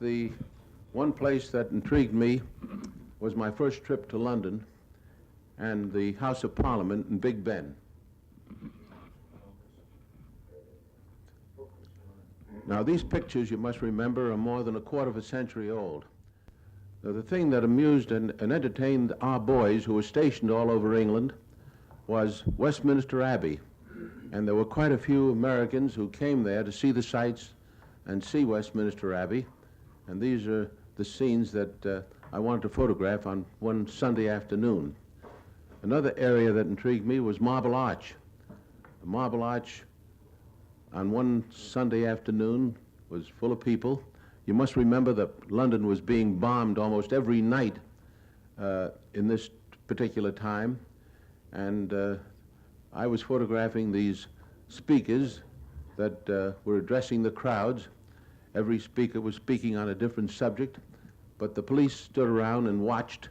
the one place that intrigued me was my first trip to London and the House of Parliament in Big Ben. Now, these pictures, you must remember, are more than a quarter of a century old. Now, the thing that amused and entertained our boys who were stationed all over England was Westminster Abbey. And there were quite a few Americans who came there to see the sights and see Westminster Abbey. And these are the scenes that I wanted to photograph on one Sunday afternoon. Another area that intrigued me was Marble Arch. The Marble Arch on one Sunday afternoon was full of people. You must remember that London was being bombed almost every night in this particular time. And I was photographing these speakers that were addressing the crowds. Every speaker was speaking on a different subject, but the police stood around and watched,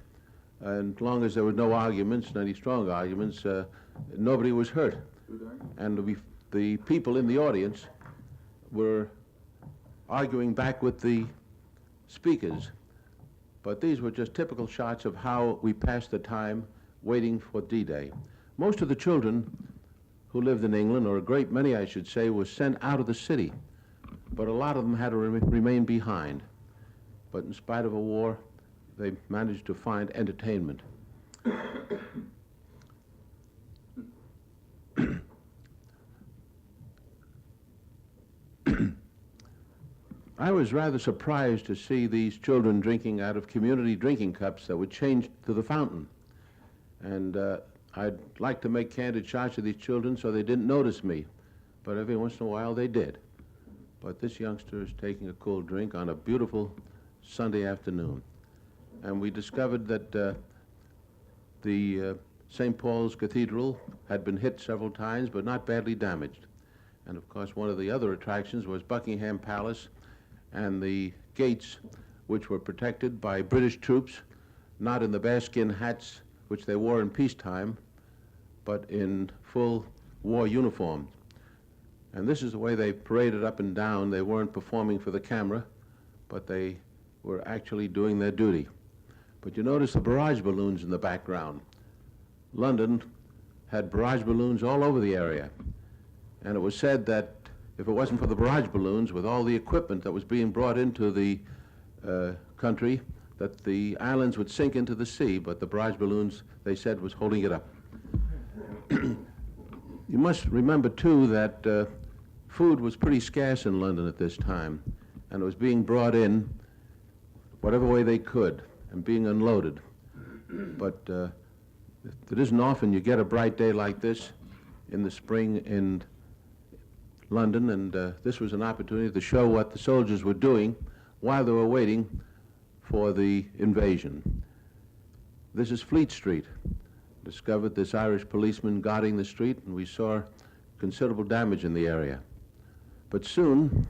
and as long as there were no arguments, any strong arguments, nobody was hurt. And the people in the audience were arguing back with the speakers. But these were just typical shots of how we passed the time waiting for D-Day. Most of the children who lived in England, or a great many, I should say, were sent out of the city. But a lot of them had to remain behind. But in spite of a war, they managed to find entertainment. I was rather surprised to see these children drinking out of community drinking cups that were changed to the fountain. And I'd like to make candid shots of these children so they didn't notice me, but every once in a while they did. But this youngster is taking a cool drink on a beautiful Sunday afternoon. And we discovered that the St. Paul's Cathedral had been hit several times, but not badly damaged. And of course, one of the other attractions was Buckingham Palace and the gates, which were protected by British troops, not in the bearskin hats which they wore in peacetime, but in full war uniforms. And this is the way they paraded up and down. They weren't performing for the camera, but they were actually doing their duty. But you notice the barrage balloons in the background. London had barrage balloons all over the area. And it was said that if it wasn't for the barrage balloons, with all the equipment that was being brought into the country, that the islands would sink into the sea, but the barrage balloons, they said, was holding it up. You must remember, too, that food was pretty scarce in London at this time, and it was being brought in whatever way they could and being unloaded. But it isn't often you get a bright day like this in the spring in London, and this was an opportunity to show what the soldiers were doing while they were waiting for the invasion. This is Fleet Street. Discovered this Irish policeman guarding the street, and we saw considerable damage in the area. But soon,